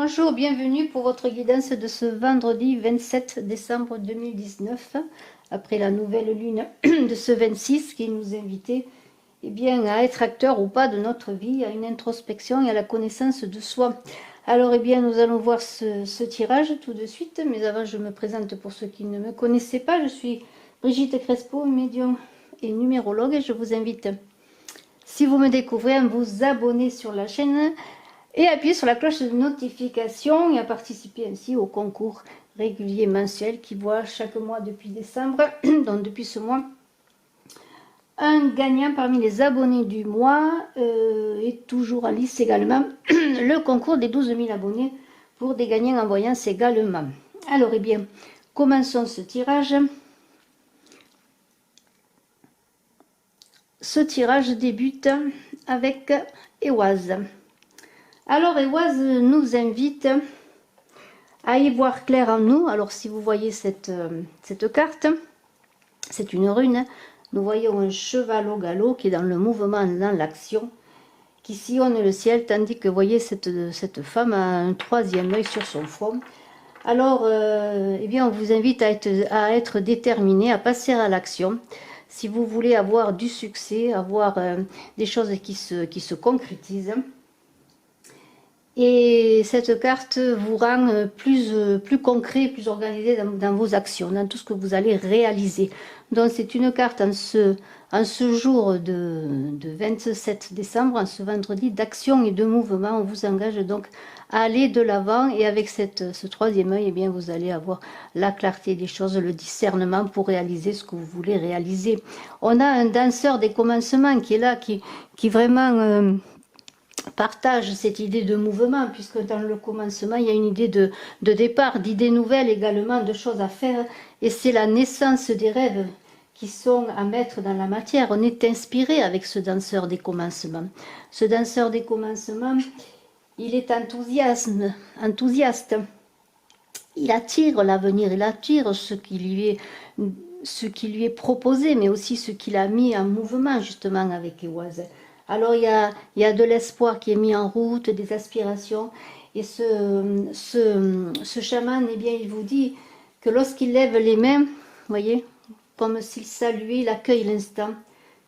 Bonjour, bienvenue pour votre guidance de ce vendredi 27 décembre 2019, après la nouvelle lune de ce 26 qui nous invitait à être acteur ou pas de notre vie, à une introspection et à la connaissance de soi. Alors nous allons voir ce tirage tout de suite, mais avant je me présente pour ceux qui ne me connaissaient pas. Je suis Brigitte Crespo, médium et numérologue, et je vous invite, si vous me découvrez, à vous abonner sur la chaîne et appuyer sur la cloche de notification et à participer ainsi au concours régulier mensuel qui voit chaque mois depuis décembre, donc depuis ce mois, un gagnant parmi les abonnés du mois, et toujours en lice également le concours des 12 000 abonnés pour des gagnants en voyance également. Alors commençons ce tirage. Ce tirage débute avec Éoise. Alors Éoise nous invite à y voir clair en nous. Alors si vous voyez cette carte, c'est une rune. Nous voyons un cheval au galop qui est dans le mouvement, dans l'action, qui sillonne le ciel, tandis que vous voyez cette femme a un troisième œil sur son front. Alors on vous invite à être déterminé, à passer à l'action. Si vous voulez avoir du succès, avoir des choses qui se concrétisent. Et cette carte vous rend plus concret, plus organisé dans vos actions, dans tout ce que vous allez réaliser. Donc c'est une carte en ce jour de 27 décembre, en ce vendredi, d'action et de mouvement. On vous engage donc à aller de l'avant, et avec ce troisième œil, vous allez avoir la clarté des choses, le discernement pour réaliser ce que vous voulez réaliser. On a un danseur des commencements qui est là, qui vraiment partage cette idée de mouvement, puisque dans le commencement, il y a une idée de départ, d'idées nouvelles également, de choses à faire, et c'est la naissance des rêves qui sont à mettre dans la matière. On est inspiré avec ce danseur des commencements. Ce danseur des commencements, il est enthousiaste. Il attire l'avenir, il attire ce qui lui est proposé, mais aussi ce qu'il a mis en mouvement justement avec Éoise. Alors il y a de l'espoir qui est mis en route, des aspirations, et ce chaman, il vous dit que lorsqu'il lève les mains, vous voyez, comme s'il saluait, il accueille l'instant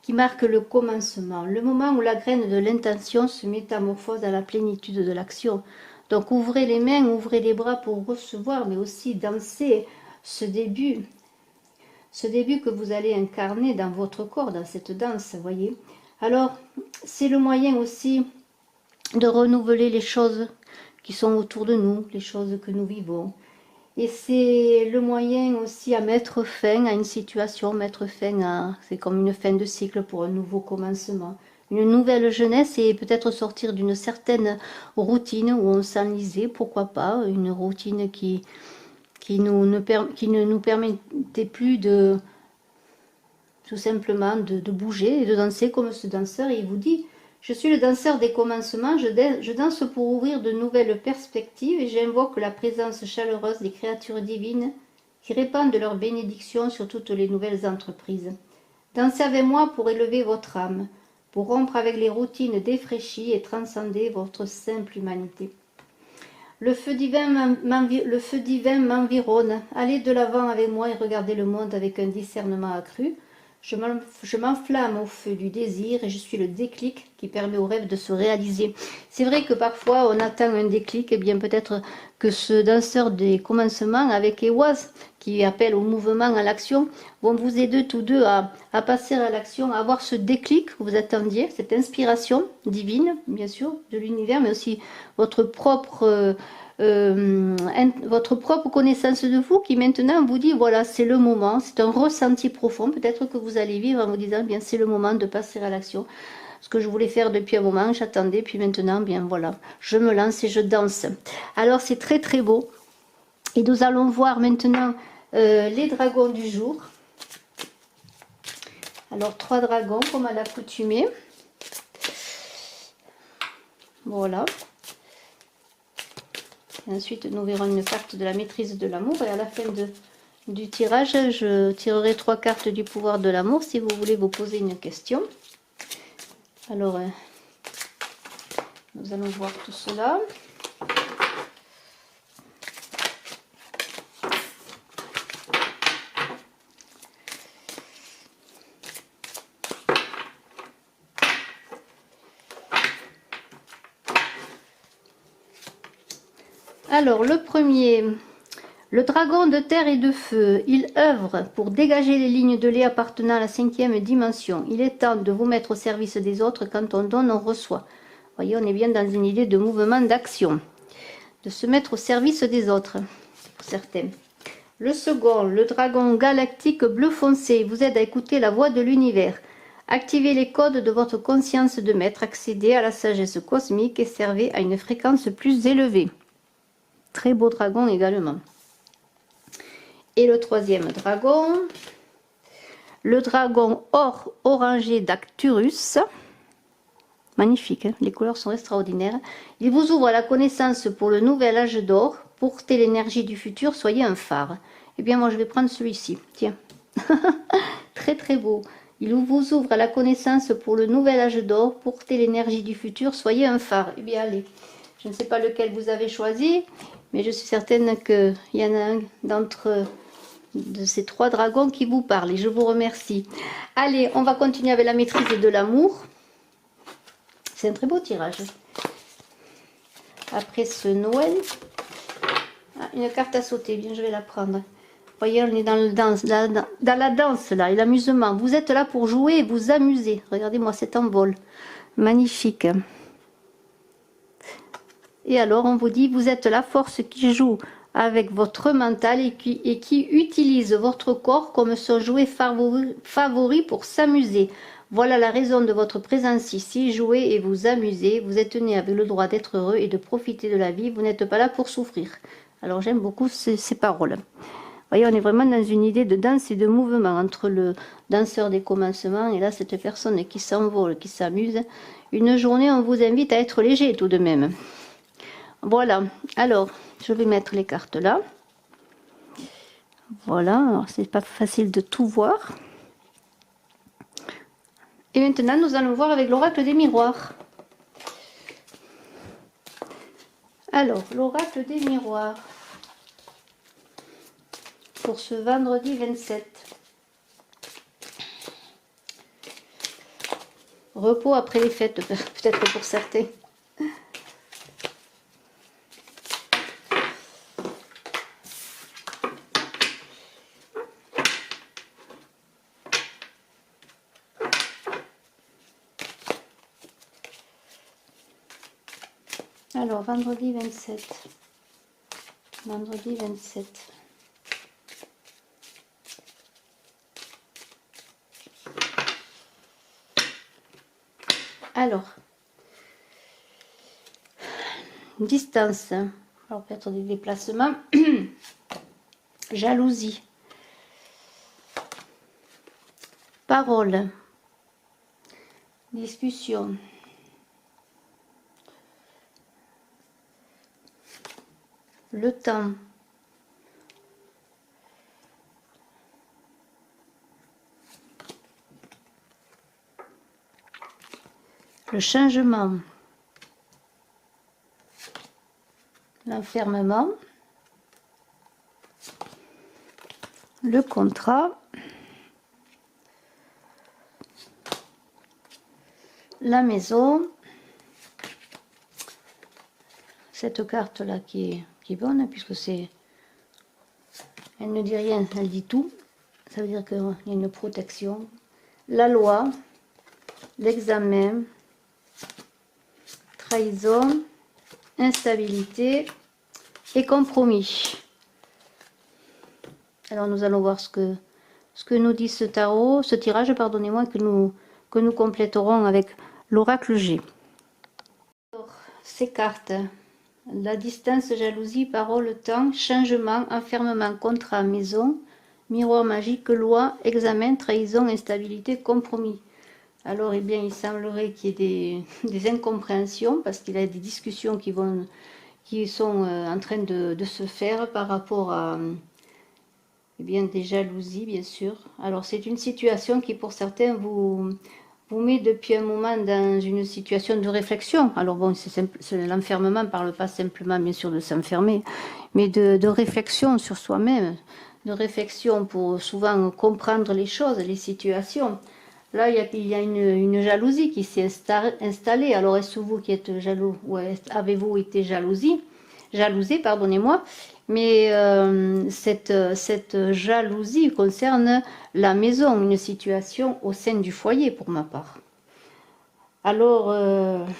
qui marque le commencement, le moment où la graine de l'intention se métamorphose à la plénitude de l'action. Donc ouvrez les mains, ouvrez les bras pour recevoir, mais aussi danser ce début que vous allez incarner dans votre corps, dans cette danse, vous voyez. Alors, c'est le moyen aussi de renouveler les choses qui sont autour de nous, les choses que nous vivons. Et c'est le moyen aussi à mettre fin à une situation, c'est comme une fin de cycle pour un nouveau commencement. Une nouvelle jeunesse, et peut-être sortir d'une certaine routine où on s'enlisait, pourquoi pas, une routine qui ne nous permettait plus de... tout simplement de bouger et de danser comme ce danseur. Et il vous dit, je suis le danseur des commencements, je danse pour ouvrir de nouvelles perspectives, et j'invoque la présence chaleureuse des créatures divines qui répandent leurs bénédictions sur toutes les nouvelles entreprises. Dansez avec moi pour élever votre âme, pour rompre avec les routines défraîchies et transcender votre simple humanité. Le feu divin m'environne. Allez de l'avant avec moi et regardez le monde avec un discernement accru. Je m'enflamme au feu du désir, et je suis le déclic qui permet au rêve de se réaliser. C'est vrai que parfois on attend un déclic, et peut-être que ce danseur des commencements avec Éoise, qui appelle au mouvement, à l'action, vont vous aider tous deux à passer à l'action, à avoir ce déclic que vous attendiez, cette inspiration divine, bien sûr, de l'univers, mais aussi votre propre connaissance de vous qui maintenant vous dit, voilà, c'est le moment, c'est un ressenti profond, peut-être que vous allez vivre en vous disant, c'est le moment de passer à l'action. Ce que je voulais faire depuis un moment, j'attendais, puis maintenant, voilà, je me lance et je danse. Alors c'est très très beau. Et nous allons voir maintenant les dragons du jour. Alors 3 dragons comme à l'accoutumée. Voilà. Et ensuite, nous verrons une carte de la maîtrise de l'amour. Et à la fin du tirage, je tirerai 3 cartes du pouvoir de l'amour si vous voulez vous poser une question. Alors, nous allons voir tout cela. Alors, le premier, le dragon de terre et de feu, il œuvre pour dégager les lignes de lait appartenant à la 5e dimension. Il est temps de vous mettre au service des autres. Quand on donne, on reçoit. Vous voyez, on est bien dans une idée de mouvement, d'action. De se mettre au service des autres, pour certains. Le second, le dragon galactique bleu foncé, vous aide à écouter la voix de l'univers. Activez les codes de votre conscience de maître, accédez à la sagesse cosmique et servez à une fréquence plus élevée. Très beau dragon également. Et le troisième dragon, le dragon or orangé d'Acturus. Magnifique, hein, les couleurs sont extraordinaires. Il vous ouvre à la connaissance pour le nouvel âge d'or. Portez l'énergie du futur, soyez un phare. Eh bien, moi, je vais prendre celui-ci. Tiens, très très beau. Il vous ouvre à la connaissance pour le nouvel âge d'or. Portez l'énergie du futur, soyez un phare. Eh bien, allez, je ne sais pas lequel vous avez choisi, mais je suis certaine qu'il y en a un d'entre de ces trois dragons qui vous parle. Et je vous remercie. Allez, on va continuer avec la maîtrise de l'amour. C'est un très beau tirage. Après ce Noël, ah, une carte à sauter, bien je vais la prendre. Vous voyez, on est dans la danse là, et l'amusement. Vous êtes là pour jouer et vous amuser. Regardez-moi cet envol. Magnifique. Et alors, on vous dit, vous êtes la force qui joue avec votre mental et qui utilise votre corps comme son jouet favori pour s'amuser. Voilà la raison de votre présence ici, jouez et vous amusez. Vous êtes né avec le droit d'être heureux et de profiter de la vie. Vous n'êtes pas là pour souffrir. Alors j'aime beaucoup ces paroles. Vous voyez, on est vraiment dans une idée de danse et de mouvement entre le danseur des commencements et là, cette personne qui s'envole, qui s'amuse. Une journée, on vous invite à être léger tout de même. Voilà, alors, je vais mettre les cartes là. Voilà, alors c'est pas facile de tout voir. Et maintenant, nous allons voir avec l'oracle des miroirs. Alors, l'oracle des miroirs. Pour ce vendredi 27. Repos après les fêtes, peut-être pour certains. Alors, vendredi 27. Vendredi 27. Alors, distance, alors peut-être des déplacements, jalousie, parole, discussion, le temps, le changement, l'enfermement, le contrat, la maison, cette carte là qui est bonne puisque c'est, elle ne dit rien, elle dit tout, ça veut dire qu'il y a une protection, la loi, l'examen, trahison, instabilité et compromis. Alors nous allons voir ce que nous dit ce tarot, ce tirage, pardonnez-moi, que nous compléterons avec l'oracle G. Alors, ces cartes, la distance, jalousie, parole, temps, changement, enfermement, contrat, maison, miroir magique, loi, examen, trahison, instabilité, compromis. Alors, eh bien, il semblerait qu'il y ait des incompréhensions parce qu'il y a des discussions qui sont en train de se faire par rapport à eh bien, des jalousies, bien sûr. Alors, c'est une situation qui, pour certains, vous met depuis un moment dans une situation de réflexion. Alors, bon, l'enfermement ne parle pas simplement, bien sûr, de s'enfermer, mais de réflexion sur soi-même, de réflexion pour souvent comprendre les choses, les situations. Là, il y a une jalousie qui s'est installée. Alors, est-ce vous qui êtes jaloux ou avez-vous été jalousie? jalouser, pardonnez-moi, mais cette jalousie concerne la maison, une situation au sein du foyer pour ma part. Alors,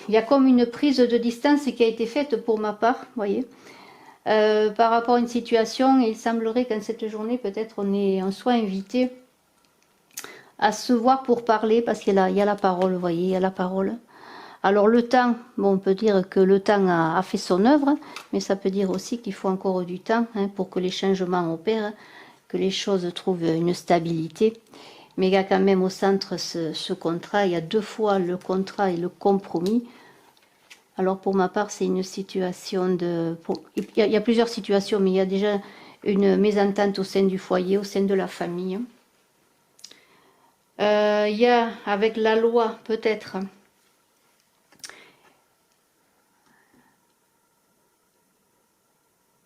il y a comme une prise de distance qui a été faite pour ma part, vous voyez, par rapport à une situation. Et il semblerait qu'en cette journée, peut-être on soit invité à se voir pour parler, parce qu'il y a la parole, vous voyez, il y a la parole. Alors le temps, bon, on peut dire que le temps a fait son œuvre, mais ça peut dire aussi qu'il faut encore du temps hein, pour que les changements opèrent, que les choses trouvent une stabilité. Mais il y a quand même au centre ce contrat, il y a deux fois le contrat et le compromis. Alors pour ma part, c'est une situation de... il y a plusieurs situations, mais il y a déjà une mésentente au sein du foyer, au sein de la famille. Il y a avec la loi peut-être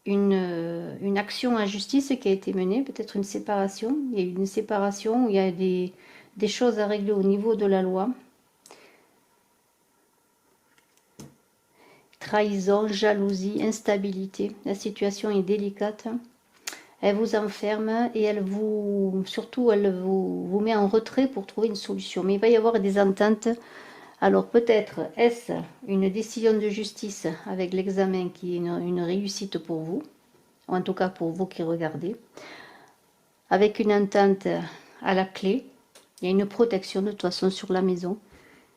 une action en justice qui a été menée, peut-être une séparation. Il y a eu une séparation où il y a des choses à régler au niveau de la loi. Trahison, jalousie, instabilité. La situation est délicate. Elle vous enferme et surtout, elle vous met en retrait pour trouver une solution. Mais il va y avoir des ententes. Alors peut-être est-ce une décision de justice avec l'examen qui est une réussite pour vous, ou en tout cas pour vous qui regardez, avec une entente à la clé. Il y a une protection de toute façon sur la maison.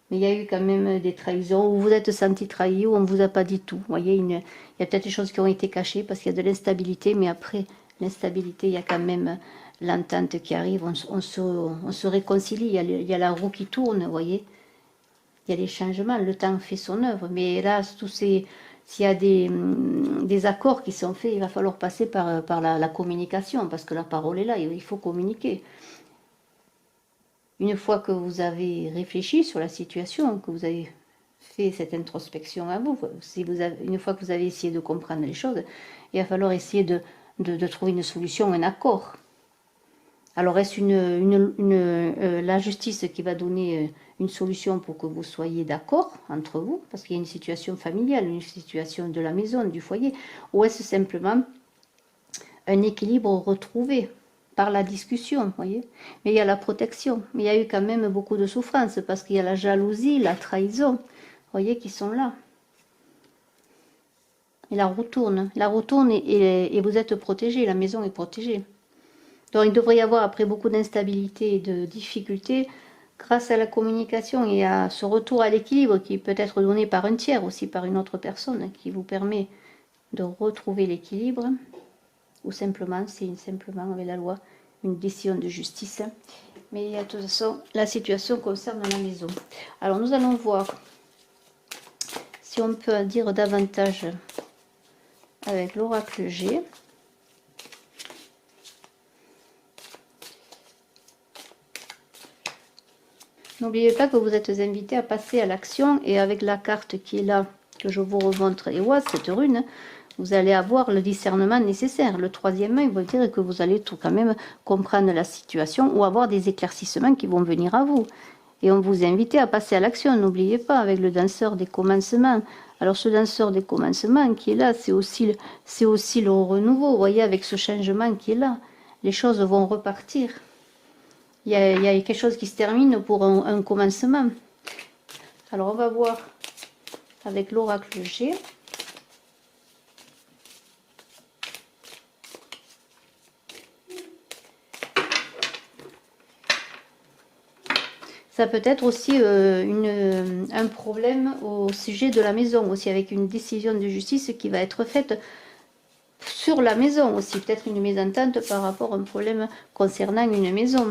Mais il y a eu quand même des trahisons où vous êtes senti trahi, où on ne vous a pas dit tout. Vous voyez, il y a peut-être des choses qui ont été cachées parce qu'il y a de l'instabilité, mais après l'instabilité, il y a quand même l'entente qui arrive, on se réconcilie, il y a la roue qui tourne, vous voyez. Il y a des changements, le temps fait son œuvre, mais là, s'il y a des accords qui sont faits, il va falloir passer par la communication, parce que la parole est là, il faut communiquer. Une fois que vous avez réfléchi sur la situation, que vous avez fait cette introspection à vous, une fois que vous avez essayé de comprendre les choses, il va falloir essayer de trouver une solution, un accord. Alors est-ce la justice qui va donner une solution pour que vous soyez d'accord entre vous, parce qu'il y a une situation familiale, une situation de la maison, du foyer, ou est-ce simplement un équilibre retrouvé par la discussion, voyez. Mais il y a la protection, mais il y a eu quand même beaucoup de souffrance, parce qu'il y a la jalousie, la trahison, voyez, qui sont là. Et la roue tourne et vous êtes protégé, la maison est protégée. Donc il devrait y avoir, après beaucoup d'instabilité et de difficultés, grâce à la communication et à ce retour à l'équilibre qui peut être donné par un tiers, aussi par une autre personne, qui vous permet de retrouver l'équilibre, ou simplement, c'est simplement avec la loi, une décision de justice. Mais de toute façon, la situation concerne la maison. Alors nous allons voir si on peut en dire davantage avec l'oracle G. N'oubliez pas que vous êtes invité à passer à l'action, et avec la carte qui est là, que je vous remontre, et ouais, cette rune, vous allez avoir le discernement nécessaire. Le troisième œil va dire que vous allez tout quand même comprendre la situation ou avoir des éclaircissements qui vont venir à vous. Et on vous invite à passer à l'action, n'oubliez pas, avec le danseur des commencements. Alors ce danseur des commencements qui est là, c'est aussi le renouveau, vous voyez, avec ce changement qui est là. Les choses vont repartir. Il y a quelque chose qui se termine pour un commencement. Alors on va voir avec l'oracle G. Ça peut être aussi un problème au sujet de la maison, aussi avec une décision de justice qui va être faite sur la maison aussi. Peut-être une mésentente par rapport à un problème concernant une maison.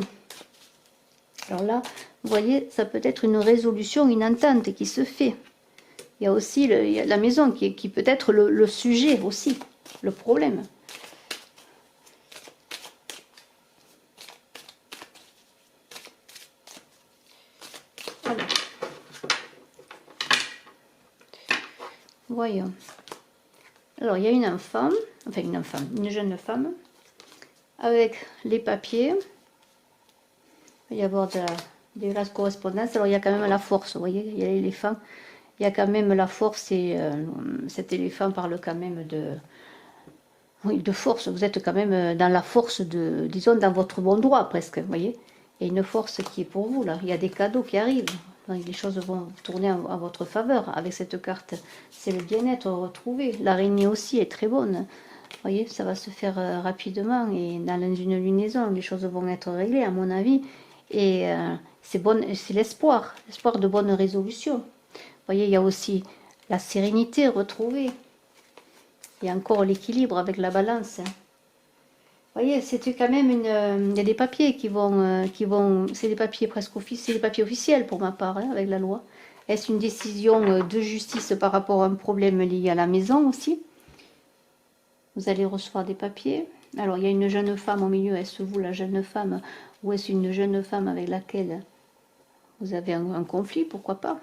Alors là, vous voyez, ça peut être une résolution, une entente qui se fait. Il y a aussi la maison qui peut être le sujet aussi, le problème. Alors, voyons. Alors, il y a une jeune femme, avec les papiers. Il va y avoir de la correspondance. Alors, il y a quand même la force, vous voyez, il y a l'éléphant. il y a quand même la force et cet éléphant parle quand même oui, de force. Vous êtes quand même dans la force de, disons, dans votre bon droit presque, vous voyez. Il y a une force qui est pour vous là. Il y a des cadeaux qui arrivent. Donc, les choses vont tourner en votre faveur avec cette carte. C'est le bien-être retrouvé. L'araignée aussi est très bonne. Vous voyez, ça va se faire rapidement et dans une lunaison, les choses vont être réglées à mon avis. Et c'est l'espoir de bonnes résolutions. Vous voyez, il y a aussi la sérénité retrouvée. Il y a encore l'équilibre avec la balance. Vous voyez, c'était quand même il y a des papiers c'est des papiers presque officiels, c'est des papiers officiels pour ma part, hein, avec la loi. Est-ce une décision de justice par rapport à un problème lié à la maison aussi? Vous allez recevoir des papiers. Alors, il y a une jeune femme au milieu. Est-ce vous la jeune femme ou est-ce une jeune femme avec laquelle vous avez un conflit? Pourquoi pas?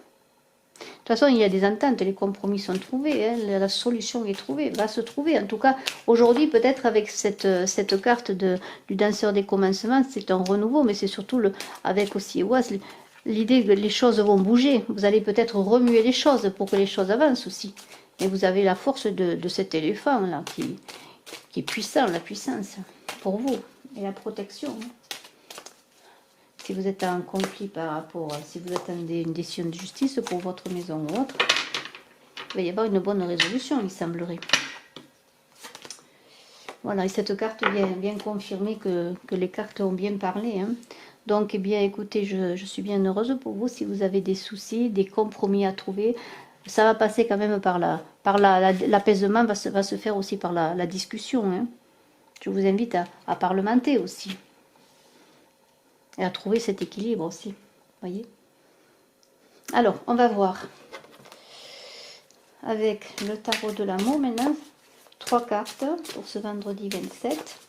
De toute façon, il y a des ententes, les compromis sont trouvés, hein, la solution est trouvée, va se trouver. En tout cas, aujourd'hui, peut-être avec cette carte du danseur des commencements, c'est un renouveau, mais c'est surtout avec aussi Ewas, l'idée que les choses vont bouger. Vous allez peut-être remuer les choses pour que les choses avancent aussi. Et vous avez la force de cet éléphant-là qui est puissant, la puissance pour vous, et la protection. Si vous êtes en conflit par rapport, si vous attendez une décision de justice pour votre maison ou autre, il va y avoir une bonne résolution, il semblerait. Voilà, et cette carte vient confirmer que les cartes ont bien parlé. Hein. Donc, eh bien, écoutez, je suis bien heureuse pour vous. Si vous avez des soucis, des compromis à trouver, ça va passer quand même par l'apaisement, va se faire aussi par la discussion. Hein. Je vous invite à parlementer aussi. Et à trouver cet équilibre aussi. Voyez. Alors, on va voir. Avec le tarot de l'amour maintenant. 3 cartes pour ce vendredi 27.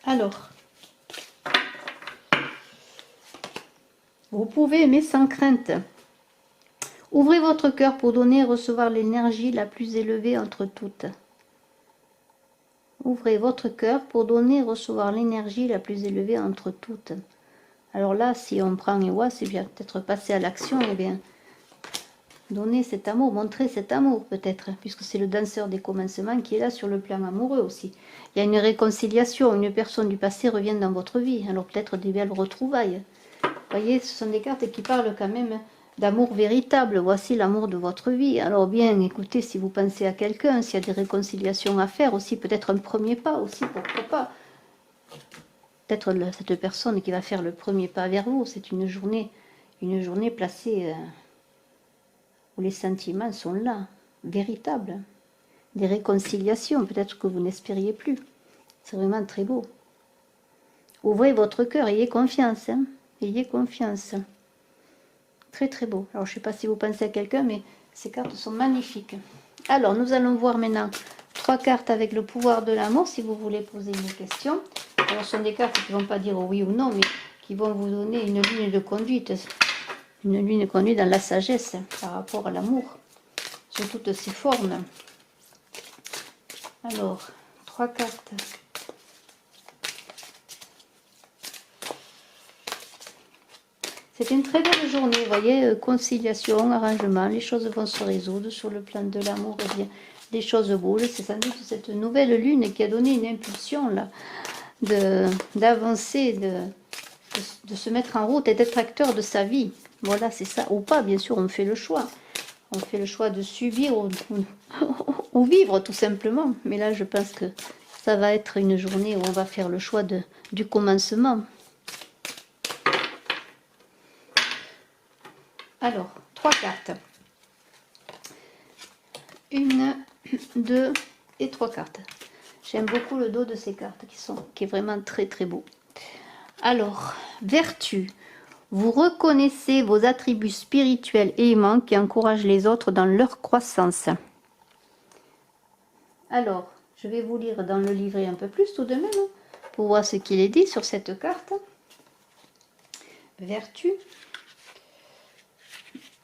Alors, vous pouvez aimer sans crainte. Ouvrez votre cœur pour donner et recevoir l'énergie la plus élevée entre toutes. Ouvrez votre cœur pour donner et recevoir l'énergie la plus élevée entre toutes. Alors là, si on prend Ewa, c'est bien peut-être passer à l'action, et bien donner cet amour, montrer cet amour peut-être, puisque c'est le danseur des commencements qui est là sur le plan amoureux aussi. Il y a une réconciliation, une personne du passé revient dans votre vie, alors peut-être des belles retrouvailles. Vous voyez, ce sont des cartes qui parlent quand même d'amour véritable. Voici l'amour de votre vie. Alors bien, écoutez, si vous pensez à quelqu'un, s'il y a des réconciliations à faire aussi, peut-être un premier pas aussi, pourquoi pas. Peut-être cette personne qui va faire le premier pas vers vous, c'est une journée placée où les sentiments sont là, véritables. Des réconciliations, peut-être que vous n'espériez plus. C'est vraiment très beau. Ouvrez votre cœur, ayez confiance. Hein. Ayez confiance. Très très beau. Alors je ne sais pas si vous pensez à quelqu'un, mais ces cartes sont magnifiques. Alors nous allons voir maintenant 3 cartes avec le pouvoir de l'amour, si vous voulez poser une question. Alors ce sont des cartes qui ne vont pas dire oui ou non, mais qui vont vous donner une ligne de conduite. Une ligne de conduite dans la sagesse par rapport à l'amour, sous toutes ses formes. Alors, 3 cartes. C'est une très belle journée, vous voyez, conciliation, arrangement, les choses vont se résoudre sur le plan de l'amour, et bien, les choses bougent. C'est sans doute cette nouvelle lune qui a donné une impulsion là, d'avancer, de se mettre en route et d'être acteur de sa vie. Voilà, c'est ça. Ou pas, bien sûr, on fait le choix. On fait le choix de subir ou vivre, tout simplement. Mais là, je pense que ça va être une journée où on va faire le choix du commencement. Alors, 3 cartes. 1, 2 et 3 cartes. J'aime beaucoup le dos de ces cartes qui est vraiment très très beau. Alors, vertu. Vous reconnaissez vos attributs spirituels et aimants qui encouragent les autres dans leur croissance. Alors, je vais vous lire dans le livret un peu plus tout de même, pour voir ce qu'il est dit sur cette carte. vertu.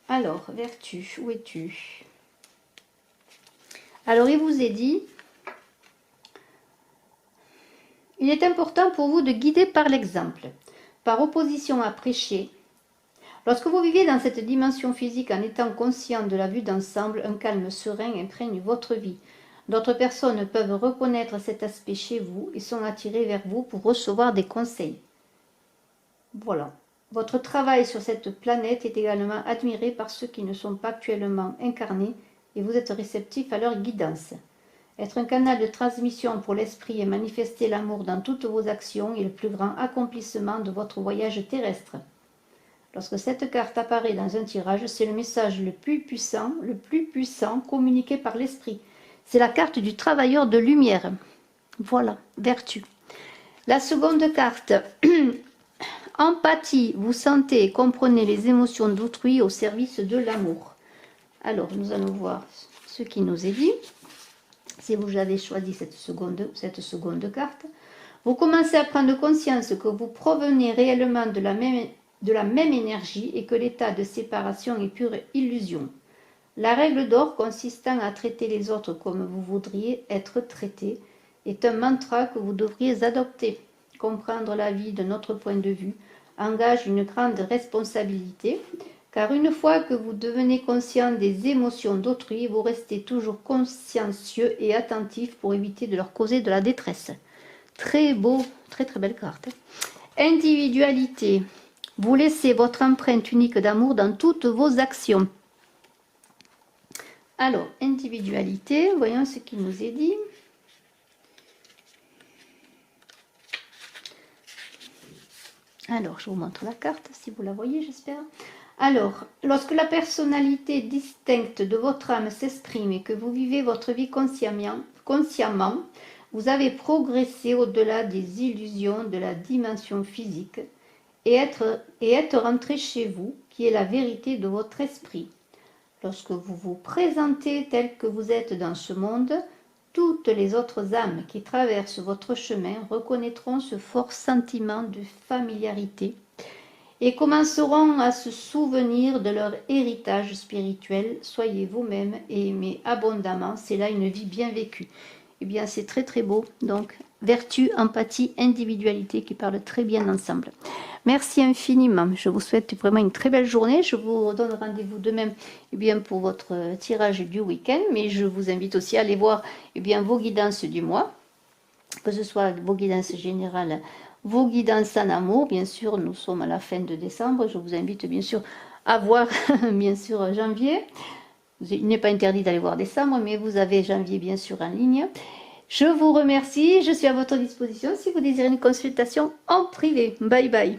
Alors, vertu, où es-tu? Alors, il vous est dit, il est important pour vous de guider par l'exemple, par opposition à prêcher. Lorsque vous vivez dans cette dimension physique en étant conscient de la vue d'ensemble, un calme serein imprègne votre vie. D'autres personnes peuvent reconnaître cet aspect chez vous et sont attirées vers vous pour recevoir des conseils. Voilà. Votre travail sur cette planète est également admiré par ceux qui ne sont pas actuellement incarnés et vous êtes réceptif à leur guidance. Être un canal de transmission pour l'esprit et manifester l'amour dans toutes vos actions est le plus grand accomplissement de votre voyage terrestre. Lorsque cette carte apparaît dans un tirage, c'est le message le plus puissant communiqué par l'esprit. C'est la carte du travailleur de lumière. Voilà, vertu. La seconde carte, empathie, vous sentez et comprenez les émotions d'autrui au service de l'amour. Alors, nous allons voir ce qui nous est dit. Si vous avez choisi cette seconde carte, vous commencez à prendre conscience que vous provenez réellement de la même énergie et que l'état de séparation est pure illusion. La règle d'or consistant à traiter les autres comme vous voudriez être traité est un mantra que vous devriez adopter. Comprendre la vie de notre point de vue engage une grande responsabilité, car une fois que vous devenez conscient des émotions d'autrui, vous restez toujours consciencieux et attentif pour éviter de leur causer de la détresse. Très beau, très très belle carte. Individualité. Vous laissez votre empreinte unique d'amour dans toutes vos actions. Alors, individualité, voyons ce qu'il nous est dit. Alors, je vous montre la carte, si vous la voyez, j'espère. Alors, lorsque la personnalité distincte de votre âme s'exprime et que vous vivez votre vie consciemment, vous avez progressé au-delà des illusions de la dimension physique et être rentré chez vous, qui est la vérité de votre esprit. Lorsque vous vous présentez tel que vous êtes dans ce monde, toutes les autres âmes qui traversent votre chemin reconnaîtront ce fort sentiment de familiarité et commenceront à se souvenir de leur héritage spirituel. Soyez vous-même et aimez abondamment, c'est là une vie bien vécue. Eh bien, c'est très très beau. Donc, vertu, empathie, individualité qui parlent très bien ensemble. Merci infiniment. Je vous souhaite vraiment une très belle journée. Je vous donne rendez-vous demain pour votre tirage du week-end. Mais je vous invite aussi à aller voir vos guidances du mois. Que ce soit vos guidances générales, vos guidances en amour. Bien sûr, nous sommes à la fin de décembre. Je vous invite bien sûr à voir bien sûr janvier. Il n'est pas interdit d'aller voir décembre, mais vous avez janvier bien sûr en ligne. Je vous remercie. Je suis à votre disposition si vous désirez une consultation en privé. Bye bye.